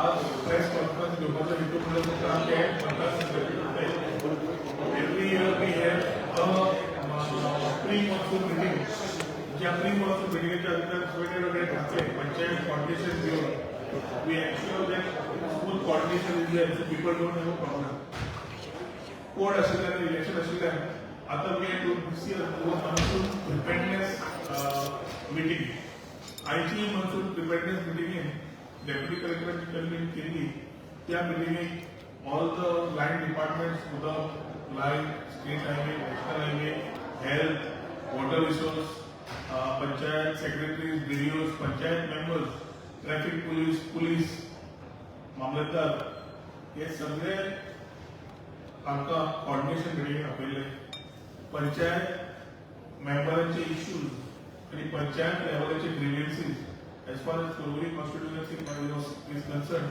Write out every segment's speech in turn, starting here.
आज press conference घेवपाचो हेतू म्हणल्यार तुमकां आमचे every year we have pre monsoon meeting. ज्या प्री मॉन्सून मिटींगेच्या भितर वेगवेगळे ढाचे पंचायत कोऑर्डिनेशन घेवन we ensure that smooth coordination is there so people don't have a problem. Code आशिल्ल्यान इलेक्शन आशिल्ल्यान आतां we have to this year monsoon preparedness meeting. आयची मॉन्सून प्रिपेअरनेस मिटींगेन डेप्युटी कलेक्टरांची कन्व्हीन केल्ली. त्या मिटींगेक ऑल द लायन डिपार्टमेंट्स उदक, light, state highway, national highway, health, water resource, panchayat secretaries, BDOs, panchayat members, traffic police, मामलेदार हे सगळे आमकां कोऑर्डिनेशन मिटींगेक आपयले. पंचायत मेंबरांचे इश्यूज आणि पंचायत लेवलाचे ग्रीव्हन्सीस एज फार एज कोलगुडी कॉन्स्टिट्युएन्सी इज कन्सर्न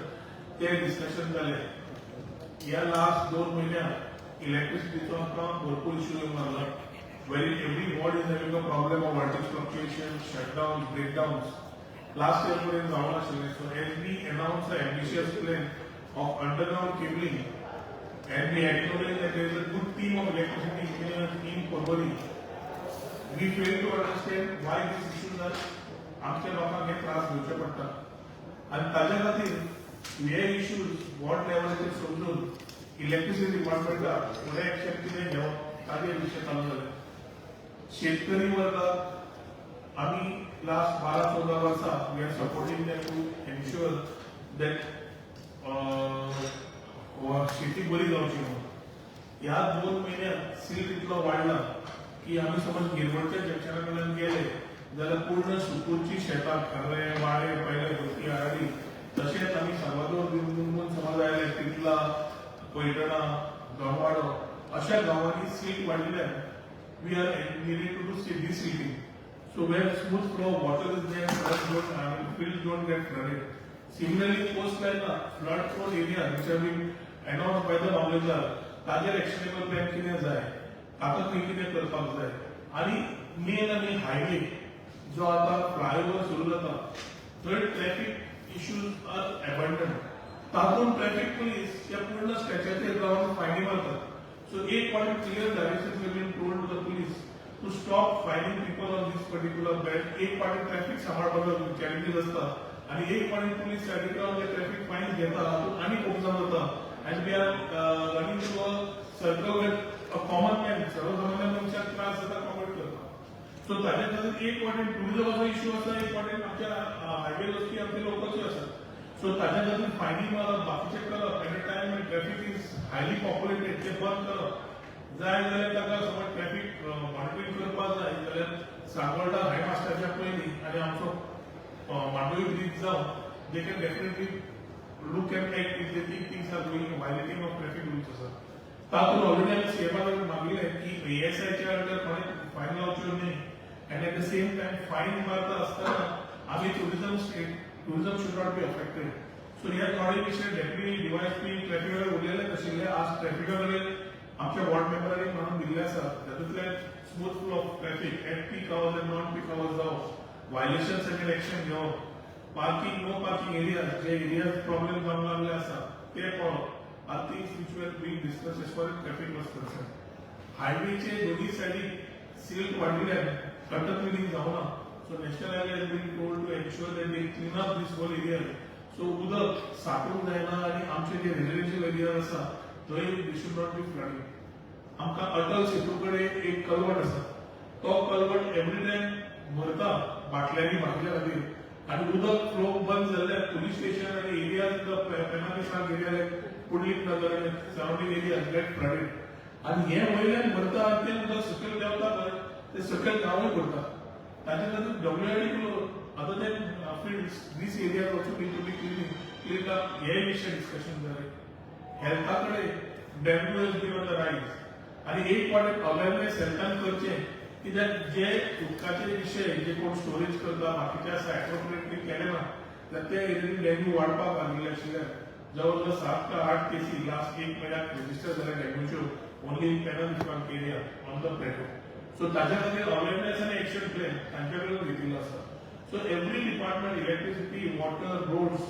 ते डिस्कशन जाले. या लास्ट 2 महिन्यात इलेक्ट्रिसिटीचो आमकां भरपूर इश्यू येवन लागला. Every ward is having a problem of voltage fluctuation, shutdown, breakdowns. Last year पर्यंत जावं नाशिल्लें. So as we announce a ambitious plan of underground cabling and we acknowledge that there is a good team of electricity engineers in Porvorim. We fail to understand why these issues are आमच्या लोकांक हे त्रास घेवचे पडटा आणि ताज्या खातीर हे इश्यूज वॉर्ड लेवलाचेर समजून इलेक्ट्रिसिटी डिपार्टमेंटाक फुडें एक्शन कितें घेवप ताजे विशय चालू जाले. शेतकरी वर्गाक आमी लास्ट 12-14 वर्सां we are supporting them to ensure that शेती बरी जावची म्हणून. ह्या 2 महिन्यात सिल्क इतलो वाडला की आमी समज गिरवडच्या जंक्शना कडल्यान गेले जाल्यार पूर्ण सुकूरची शेतां, खर्रे, वाडे, पयले भरती हाडली. तशेंच आमी सर्वादोर बिंदून समज आयले तितला, पैठणा, गंवाडो अशा गांवांनी सिल्क वाडिल्ल्यान we are needing to do desilting. So where smooth flow of water is there, fields don't get flooded. Similarly, coastline flood prone areas which have been announced by the मामलेदार ताजेर एक्शनेबल प्लॅन कितें जाय, ताका खंय कितें करपाक जाय. आनी मेन आनी हायवे जो आतां फ्लायओव्हर सुरू जाता थंय ट्रॅफिक इश्यूज आर एबंडंट. तातूंत ट्रॅफिक पुलीस त्या पूर्ण स्ट्रेचाचेर रावन फायनी मारतात. सो एक point clear directions have been told to the police to stop fining people on this particular belt. एक पावटी ट्रॅफिक सांबाळपाचो चॅलेंजीस आसता आणि एक पॉइंट पुलीस सायडीक रावन ते ट्रॅफिक फायन घेता. हातूंत आनी खूब जाता and we are running through a circle with a common man, सर्वसामान्य मनशाक त्रास जाता कॉमेट करता. सो ताजे खातीर एक वाटेन टुरिजमाचो इश्यू आसा, एक वाटेन आमच्या हायवे वस्ती आमचे लोकलची आसा. सो ताजे खातीर फायनी मारप, बाकीचे करप, at a time when traffic is highly populated ते बंद करप. जाय जाल्यार ताका समज ट्रॅफिक मॉनिटरींग करपाक जाय जाल्यार सांगोळडा हाय मास्टरच्या पयलीं आनी आमचो मांडोळी ब्रिज जावन they can definitely look and act if they think things are going violating of traffic rules. तातूंत ऑलरेडी आमी सीएमाक मागलें की एएसआयच्या अंडर कोणें फायन लावच्यो न्ही end at the same time फायन मारता आसतना आमी tourism should not be affected. So ह्या थोडे विशय डेप्युटी डीवायएसपी ट्रॅफिकाक उलयले आशिल्ले. आज ट्रॅफिका कडेन आमच्या वॉर्ड मेंबरांनी म्हणून दिल्ले आसा तातूंतल्यान smooth flow of traffic at peak hours and non peak hours जावप, वायलेशन्स अगेन एक्शन घेवप, पार्किंग नो पार्किंग एरियाज जे एरियाज प्रॉब्लेम जावंक लागले आसा ते पळोवप are things which were being discussed as far as traffic was concern. हायवेचे दोन्ही सायडीक सिल्क वाडिल्ल्यान कटर क्लिनिंग जावना. So national highway has been told to ensure that they clean up these whole area. So उदक साठूंक जायना आनी आमचे जे रेजिडेन्शियल एरियाज आसा थंय they should not be flooding. आमकां अटल सेतू कडेन एक कलवट आसा. तो कलवट एवरी टायम भरता बाटल्यांनी बाटल्या खातीर आणि उदक फ्लो बंद जाल्यार पुलीस स्टेशन आणि एरियाज पेनापिसाक एरिया लायक पुंडलीक नगर आणि सराउंडिंग एरियाज गेट फ्लडेड. आणि हे वयल्यान भरता आनी तें उदक सकयल देंवता पळय ते सकयल गांवूय भरता. ताचे खातीर डब्ल्यूआयडी आतां ते fields these areas also need to be clean up. हे विशय डिस्कशन जाले. हेल्था कडेन dengue has been on the rise आणि एक वाटेन अवेरनेस हेल्थान करचें कित्याक जे उदकाचे विशय जे कोण स्टोरेज करता बाकीचे आसा एप्रोप्रिएटली केले ना जाल्यार ते एरियेनी डेंग्यू वाडपाक लागले आशिल्ल्यान जवळ जवळ 7 ते 8 केसी लास्ट एक महिन्यात रजिस्टर जाल्या डेंग्यूच्यो ओनली इन पेनापिसाक area on the plateau. So ताच्या खातीर अवेरनेस आनी एक्शन प्लॅन तांचे कडेन घेतिल्लो आसा. So every department electricity, water, roads,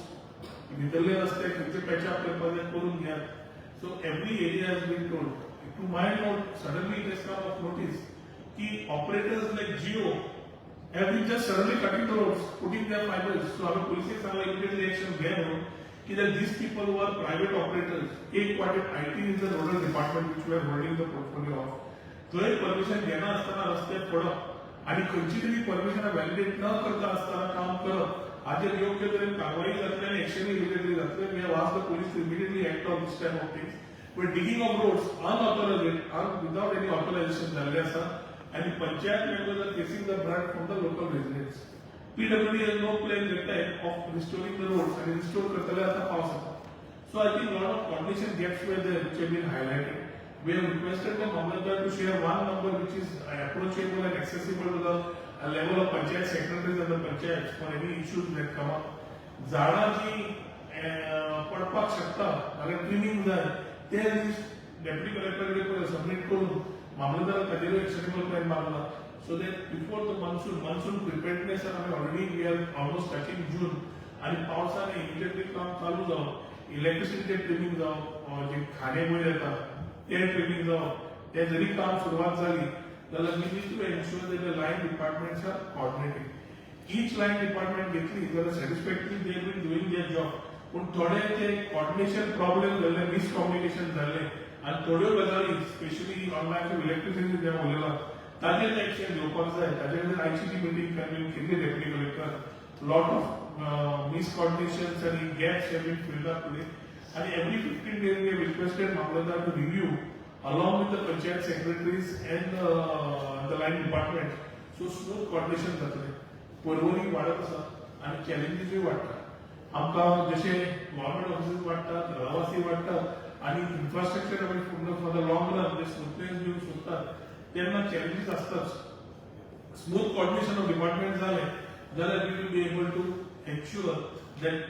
भितरले रस्ते खंयचे पॅचअप करपाक करून घ्या. So every area has been told. To my note suddenly it has come of notice की operators like Jio have been just suddenly cutting the roads, putting their fibers. So our police सांगला immediately action घ्या म्हणून की that these people who are private operators, एक वाटे IT is the nodal department which we are holding the portfolio of. तो एक permission घेणं असताना रस्त्यात पडप आणि खंयची तरी परमिशन व्हॅलिडेट न करता असताना काम करप हाचेर योग्य तरेन कारवाई जातली आणि एक्शन इमिडिएटली जातले. We have asked the police to immediately act on this type of things. But digging of roads unauthorized, without any authorization झालेले आसा. And the panchayat members are facing the brunt from the local residents. PWD has no plan that time of restoring the roads and restore करतले आता पावसाचा. So I think a lot of coordination gaps were there which have been highlighted. We have requested the Mamlatdar to share one number which is approachable and accessible to the level of panchayat secretaries and the panchayats for any issues that come up. झाडां जी पडपाक शकता नाल्यार trimming जाय ते deputy कलेक्टराकडे submit करून मामलेदार ताजेर actionable plan मारला. So that before the monsoon preparedness आमी already we are almost touching June आणि पावसाने इमिडिएटली काम चालू जावं इलेक्ट्रिसिटीचे ट्रिमिंग जावं जे खाणे वयर येता ते ट्रिमिंग जावं ते जरी काम सुरवात जाली जाल्यार we need to ensure that the line departments are coordinating. Each line department घेतली जाल्यार satisfactory they been doing their job. पूण थोडे ते कोऑर्डिनेशन प्रॉब्लेम जाल्ले मिसकम्युनिकेशन जाल्ले आणि थोड्यो गजाली स्पेशली ऑनलायन इलेक्ट्रिसिटी जे उलयला ताजेर एक्शन घेवपाक जाय. ताजे खातीर आयची मिटींग कन्व्हीन केल्ली डेप्युटी कलेक्टर. लॉट ऑफ मिसकॉर्डिनेशन्स आणि gaps have been filled up today आणि every 15 days we have requested Mamlatdar to review along with the panchayat secretaries and the line department. So smooth coordination जातले. परवणी वाडत आसा आणि चॅलेंजीसूय वाडटा. आमकां जशे गव्हर्नमेंट ऑफिसीस वाडटात रहिवासी वाडटात आणि इन्फ्रास्ट्रक्चर आमी फॉर द लॉंग रन जे स्मूथनेस दिवंक सोदतात तेन्ना चॅलेंजीस आसताच. स्मूथ कोऑर्डिनेशन ऑफ डिपार्टमेंट जालें जाल्यार we will be able to ensure that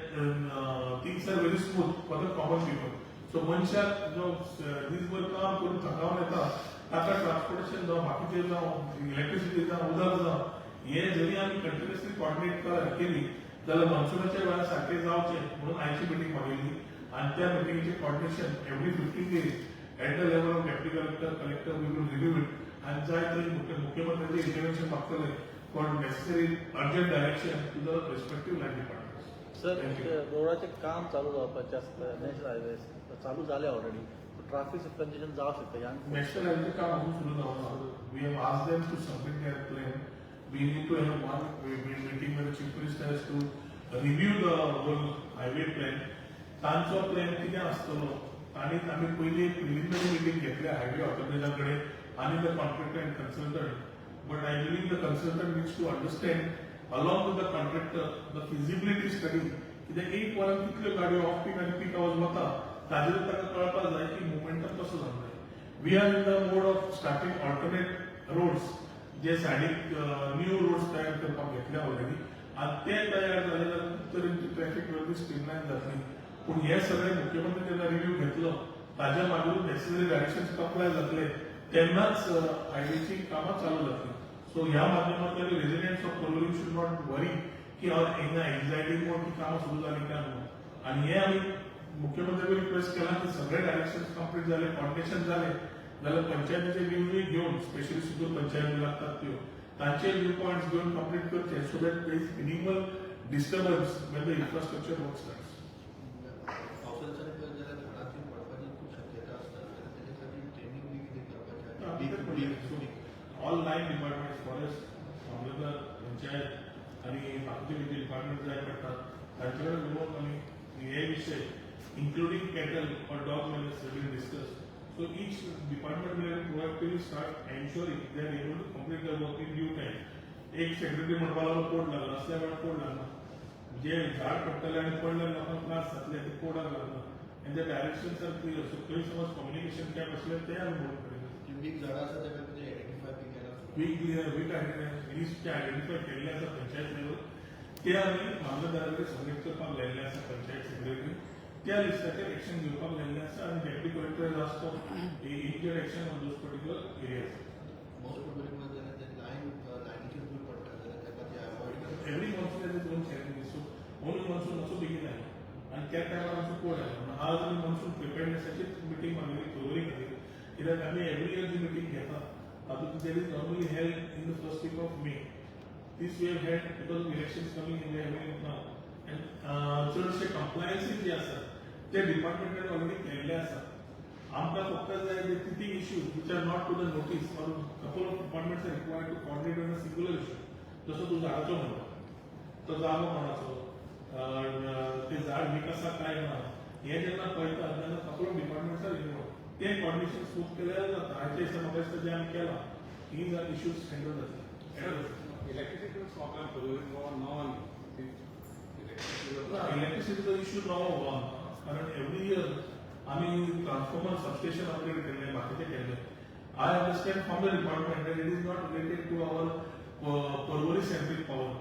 things are very smooth for the common people. So मनशाक जो दीसभर काम करून थकावन येता ताका ट्रान्सपोर्टेशन जावं बाकीचे जावं इलेक्ट्रिसिटी जावं उदक जावं हे जरी आमी कंटिन्युअसली कोऑर्डिनेट केली जाल्यार मान्सूनाच्या वेळार सारखे जावचे म्हणून आयची मिटींग मागिल्ली आणि त्या मिटींगेचे coordination every 15 days at the level of deputy collector we will review it आणि जाय तरी मुख्यमंत्र्याचे इंटरव्हेन्शन मागतले for necessary urgent direction to the respective line departments. Sir रोडाचे काम चालू जावपाचे आसता नॅशनल हायवेज चालू जाले ऑलरेडी ट्राफिक कंजेशन जावं शकता. नॅशनल हायवेचे काम अजून सुरू जावना. We have asked them to submit their plan. We need to have one meeting with the chief minister has to review the whole highway plan. तांचो plan कितें आसतलो आणि आमी पयली प्रिलिमिनरी मिटींग घेतल्या हायवे ऑथॉरिटीजा कडेन आणि the contractor and consultant. But I believe the consultant needs to understand along with the contractor the feasibility study कित्याक एक वरान कितल्यो गाडयो ऑफ पीक आनी पीक आवर्स वता ताजेर ताका कळपाक जाय की मुवमेंटम कसो जाता. We are in the mode of starting alternate roads जे सायडीक न्यू रोड्स तयार करपाक घेतल्या ऑलरेडी आणि ते तयार जाले जाल्यार तरेची ट्रॅफिक वेवस्था स्ट्रीमलायन जातली. पूण हे सगळे मुख्यमंत्री जेन्ना रिव्यू घेतलो ताज्या मागीर नेसेसरी डायरेक्शन्स अप्लाय जातले तेन्नाच हायवेची कामां चालू जातली. सो ह्या माध्यमांतल्यान residents of Porvorim should not worry की हांव एन्झायटी की कामां सुरू जाली काय म्हणून. आणि हे आमी मुख्यमंत्र्याक रिक्वेस्ट केला की सगळे डायरेक्शन्स कंप्लीट जाले कोऑर्डिनेशन जाले जाल्यार पंचायतीचे व्ह्यूजूय घेवन स्पेशली सुदूर पंचायती लागतात त्यो तांचे व्यू पॉयंट्स घेवन कंप्लीट करचे so that there is minimal disturbance Wien the infrastructure work starts. All 9 departments forest मामलेदार पंचायत आणि बाकीचे डिपार्टमेंट जाय पडटात तांचे कडेन उलोवन आमी हे विषय including cattle or dog manage been discuss. So each department will proactively start ensuring they are able to complete their work in due time. एक सेक्रेटरी म्हणपा लागलो कोड लागला असल्या वेळार कोड लागना. जे झाड पडटले आनी पडले लोकांक त्रास जातले ते कोडाक लागना and the directions are clear. So खंय समज कम्युनिकेशन गॅप असले ते आमी बोल्ड करिना. वीक झाडां आसा ते म्हणजे आयडेंटिफाय बी केला. वीक लिस्ट आयडेंटिफाय केल्ले आसा पंचायत लेवल ते आमी मामलेदारा कडेन सबमीट करपाक लायिल्ले आसा पंचायत सेक्रेटरी. त्या लिस्टाचेर एक्शन घेवपाक लायिल्लें आसा आनी डेप्युटी कलेक्टर आसता immediate action on those particular areas. Most probably जाल्यार ते लायनीचेर दूर पडटा जाल्यार ताका ते अवॉइड करता. एवरी मन्सून येता 2 चॅलेंजीस. सो ओनली मन्सून असो बेगीन आयला आणि त्या टायमार आमचो कोड आयलो आज आमी मनसून प्रिपेअरनेसाची मिटींग मागली फेब्रुवारी खातीर कित्याक आमी एवरी इयर जी मिटींग घेता तातूंत there is normally held in the first week of May This we have had because of elections coming in, we are having it now. And चडशे compliances जे आसात ते डिपार्टमेंटान ऑलरेडी केल्ले आसात आमकां फक्त जाय ते ती issues which are not to the notice or couple of departments are required to coordinate on a singular issue. जसो तू झाडाचो म्हणटा तो जागो कोणाचो ते झाड विकासा काय ना हे जेन्ना पळयता तेन्ना couple of departments are involved. ते coordination smooth केल्यार जाता हाचे हिसाब म्हाका दिसता जे आमी केला these are issues handled जाता. Electricity problem for no one. Electricity issue now कारण every year आम्ही transformer substation upgrade केले बाकीचे केले. I understand from the department that it is not related to our Porvorim centric power.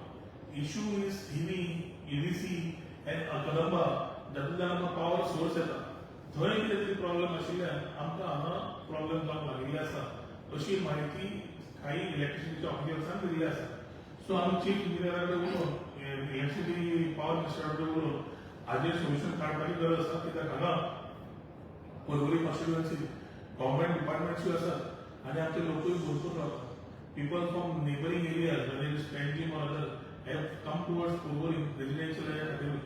Issue is Hini, EDC and Kadamba. जातूंतल्यान आमकां power source येता. थंय कितें तरी problem आशिल्ल्यान आमकां हांगा problem जावंक लागिल्ले आसा. अशी म्हायती काही इलेक्ट्रिसिटीच्या ऑफिसर्सान दिल्ली आसा. सो आमी चीफ इंजिनियराकडे उलोवन इलेक्ट्रिसिटी पावर मिनिस्टराकडे उलोवन हाजेर सोल्युशन काडपाची गरज आसा कित्याक हांगा पर्वरी कॉन्स्टिट्युएन्सी गव्हर्मेंट डिपार्टमेंट्सूय आसात आनी आमचे लोकूय भरपूर रावतात पीपल फ्रॉम नेबरिंग एरियाज म्हणजे Panjim or other have come towards Porvorim residential area खातीर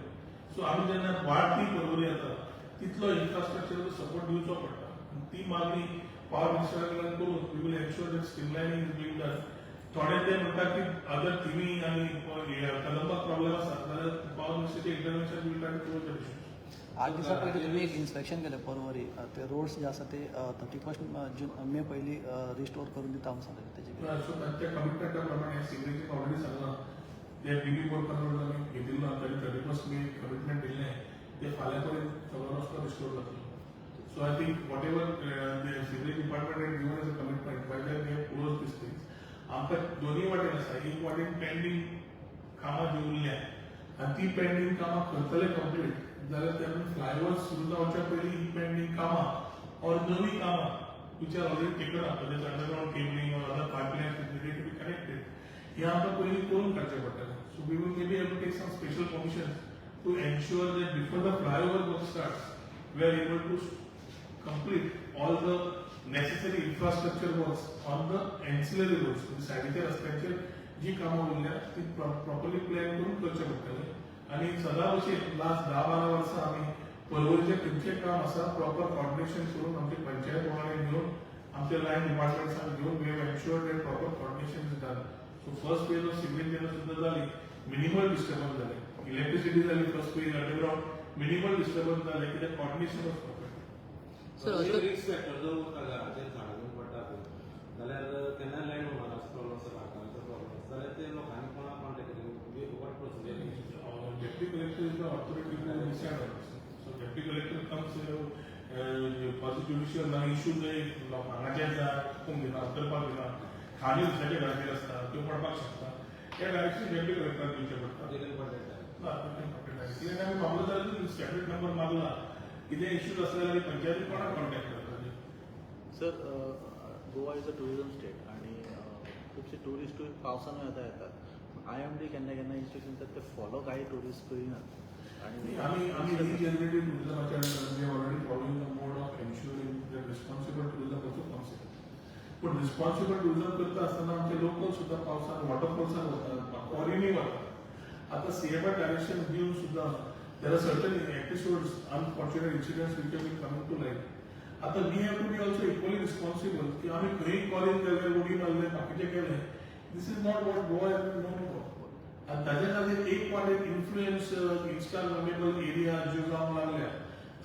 सो आमी जेन्ना वाडटी पर्वरी येता तितलो इन्फ्रास्ट्रक्चर सपोर्ट दिवचो पडटा ती मागणी पावर मिनिस्टरा कडल्यान करून we will ensure that streamlining is being done थोडे ते म्हणतात की अगर तिमी आणि कदंबाक प्रॉब्लेम आसा जाल्यार पावर मिनिस्टरचे intervention will try to close the issue 8 दिवसा पयलीं तुम्ही एक इन्स्पेक्शन केलें पर्वरी ते रोड्स जे आसा ते 31 जून मे पयलीं रिस्टोर करून दिता म्हणून सांगलें तेजे सो तांच्या कमिटमेंटा प्रमाणे सिग्नेचर ऑलरेडी सांगला ते बीबी बोर्ड कंट्रोल आमी घेतिल्लो तांणी 31 मे कमिटमेंट दिल्लें ते फाल्यां पर्यंत सगळो रस्तो रिस्टोर जातलो so I think whatever the signature department had given as a commitment by that they have close this things आमकां दोन्ही वाटेन आसा एक वाटेन पेंडींग कामां जी उरल्या आनी ती पेंडींग कामां करतले कंप्लीट जाल्यार ते फ्लायओव्हर सुरू जावच्या पयलीं ही पेंडींग कामां और नवी कामां which are already taken up म्हणजे अंडरग्राउंड केबलिंग और other pipelines which need to be connected हे आमकां पयलीं करून काडचें पडटलें so we will may be take some special permissions to ensure that before the flyover work starts we are able to complete all the necessary infrastructure works on the ancillary roads सायडीच्या रस्त्यांचेर जी कामां उरल्या ती properly plan करून करचे पडटले आनी सदां अशें लास्ट 10-12 वर्सां आमी पर्वरीचें खंयचें काम आसा प्रॉपर कॉर्डिनेशन करून आमचे पंचायत वांगडा घेवन आमचे लायन डिपार्टमेंट्सान घेवन we have ensured that proper coordination is done so first phase of signature सुद्दां जाली मिनिमल डिस्टर्बन्स जाले इलेक्ट्रिसिटी जाली first phase underground minimal disturbance जाले कित्याक coordination of So risk factor जो घराचेर झाडां पडटा जाल्यार केन्ना लँड ओनर आसा प्रॉब्लम आसा भागांचो प्रॉब्लम जाल्यार ते लोकांनी कोणाक कॉन्टेक्ट केली what procedure Deputy collector is the authority to decide. So deputy collector comes positive judicial ना issue जे लोकांचे झाड कोण घेता करपाक घेता खाली दुसऱ्याच्या घराचेर आसता त्यो पडपाक शकता त्या डायरेक्शन डेप्युटी कलेक्टर दिवचे पडटा देखील कॉन्टेक्ट ना डायरेक्टली आमी मागलो जाल्यार स्टॅट्यूट नंबर मागला कितें इश्यूज आसले जाल्यार पंचायती कोणाक कॉन्टॅक्ट करपाचे sir Goa is a tourism state आणि खुबशे टुरिस्ट पावसान येतात IMD केन्ना केन्ना इन्स्ट्रक्शन दितात ते फॉलो काही टुरिस्ट करिनात आमी रिजनरेटेड टुरिझमाच्या we already following the mode of ensuring that responsible tourism also comes in पूण रिस्पॉन्सिबल टुरिझम करता आसतना आमचे लोकल सुद्दां पावसान वॉटरफॉल्सान वतात क्वॉरीनी वतात आतां CMA डायरेक्शन दिवन सुद्दां there are certain episodes, unfortunate incidents which have been coming to light. आता we have to be also equally responsible की आम्ही खंय कॉलेज गेले उडी मारले बाकीचे केले this is not what Goa has been known for. आणि ताच्या खातीर एक वाटेन इन्फ्लुएन्स इंस्टाग्रामेबल एरिया ज्यो जावंक लागल्या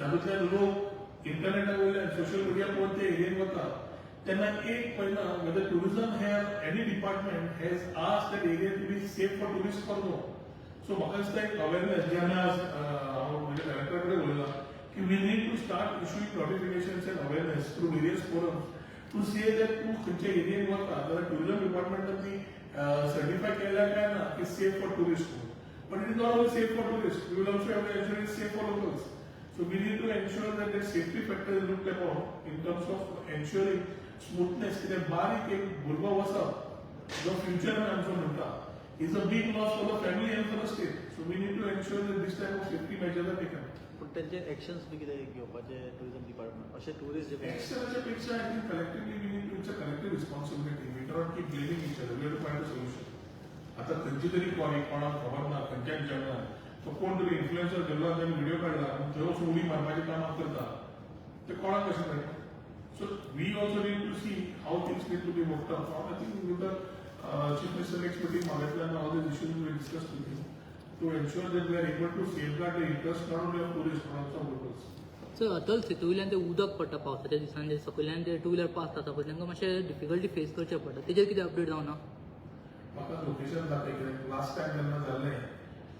तातूंतल्यान लोक इंटरनेटा वयल्यान सोशल मिडिया पळोवन ते एरियेन वतात तेन्ना एक पळयना whether tourism have any department has asked that area to be safe for tourists or no. So म्हाका दिसता एक अवेरनेस जे आमी आज हांव म्हणजे कलेक्टर कडेन उलयला की we need to start issuing notifications and awareness through various forums to say that तूं खंयच्या एरियेन वता जाल्यार टुरिझम डिपार्टमेंटान ती सर्टिफाय केल्या काय ना की safe for tourist but it is not only safe for tourist we will also have to ensure it safe for locals so we need to ensure that the safety factor is looked upon in terms of ensuring smoothness कित्याक बारीक एक भुरगो वचप जो फ्युचरान आमचो म्हणटा is a big loss for the family and for the state. So we need to ensure that this type of safety measures are taken. त्यांचे actions बी कितें घेवपाचे टुरिझम डिपार्टमेंट अशे टुरिस्ट जे एक्स्ट्राच्या पेक्षा I think collectively we need to it's a collective responsibility we cannot keep blaming each other we have to find a solution आता खंयची तरी कोणाक खबर ना खंयच्याच जेवणात तो कोण तरी इन्फ्लुएन्सर गेलो ताणें व्हिडिओ काडला आनी थंय वचून उडी मारपाची कामां करता ते कोणाक कशें मेळटा so we also need to see how things need to be worked out so I think with the chief minister next meeting मागयतल्यान all these issues we discuss with him to ensure that we are able to safeguard the interest not only of tourist but also locals sir Atal सेतूवयल्यान ते उदक पडटा पावसाच्या दिसांनी ते सकयल्यान ते two wheeler pass जाता पळय तांकां मातशें डिफिकल्टी फेस करचें पडटा तेजेर कितें अपडेट जावना म्हाका लोकेशन दाखय कित्याक लास्ट टायम जेन्ना जाल्लें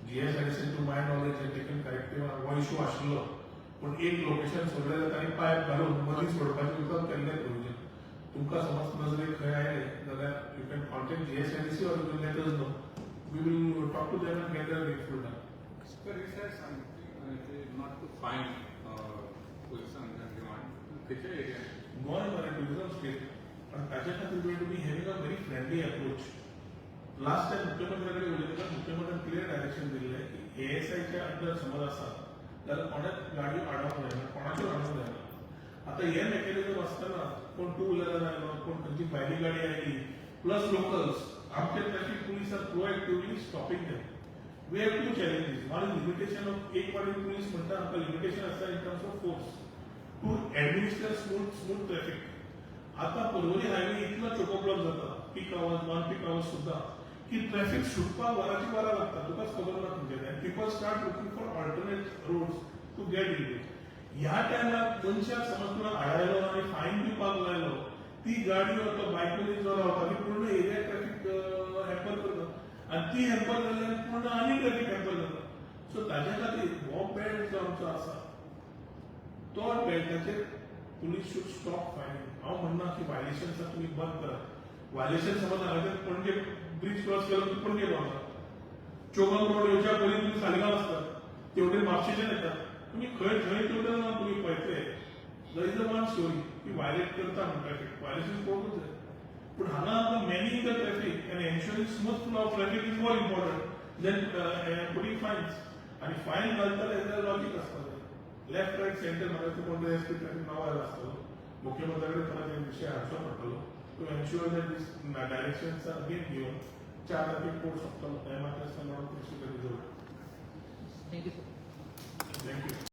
जीएसआयडीसी टू माय नॉलेज हे टेकन करेक्टिव हो इशू आशिल्लो पूण एक लोकेशन सोडलें जाता आनी पायप घालून मदीं सोडपाचें उदक केल्लें प्रोविजन तुमकां समज नजरेक खंय आयलें जाल्यार you can contact GSIDC or you let us know we will talk to them and get their रेफुल done Sir, he said something not to find position and demand. Which area? Goa मरे tourism state आनी ताचे खातीर we to be having a very friendly approach last time मुख्यमंत्र्या कडेन उलयतना मुख्यमंत्र्यान clear direction दिल्लें की एएसआयच्या अंडर समज आसा जाल्यार कोणाच गाडयो आडोवंक जायना कोणाच्यो आडोवंक जायना आतां हे मेकॅनिझम आसतना कोण टू व्हिलरान आयलो कोण खंयची भायली गाडी आयली प्लस लोकल्स आमचे traffic police are proactively stopping them we have to challenges one is limitation of एक वाटी पुलीस म्हणटा आमकां लिमिटेशन आसा in terms of force to administer smooth traffic आता परवरी हायवे इतलो चोको ब्लॉक जाता peak hours non peak hours सुद्धा की ट्रॅफिक सुटपाक वरांची वरां लागता तुकाच खबर ना तुमचे आनी people start looking for alternate roads to get in ह्या टायमार मनशाक समज तुला आडायलो आनी फायन दिवपाक लायलो ती गाडी तो बायक मनीस जो रावता ती पूर्ण एरिया ट्रॅफिक हॅम्पर करता आनी ती हॅम्पर जाल्यार पूर्ण आनी ट्रॅफिक हॅम्पर जाता सो ताच्या खातीर हो बेल्ट जो आमचो आसा तो बेल्टाचेर पुलीस शूड स्टॉप फायनिंग हांव म्हणना की वायलेशन्स तुमी बंद करात वायलेशन समज हांवें पणजे ब्रिज क्रॉस केलो की पणजे पावता चोगन रोड येवच्या पयलीं तुमी सालिगांव आसतात तेवटेन म्हापशेच्यान येतात तुमी खंय थंय तेवटेन ना तुमी पळयतले there is a one story की वायलेट करता म्हणून ट्रॅफिक वायलेशन पळोवंकूच जाय पूण हांगा आमकां manning the traffic and ensuring smooth flow of traffic is more important than putting fines आनी फायन घालतले जाल्यार लॉजीक आसता लेफ्ट राईट सेंटर म्हाका कोणते एसपी ट्रॅफिक नांव आयला आसतलो मुख्यमंत्र्या कडेन परत एक विशय हाडचो पडटलो to ensure that these directions are again given 4 तारखेक कोर्ट सोंपतलो त्या मात्र समान कृषी करी थँक्यू सर थँक्यू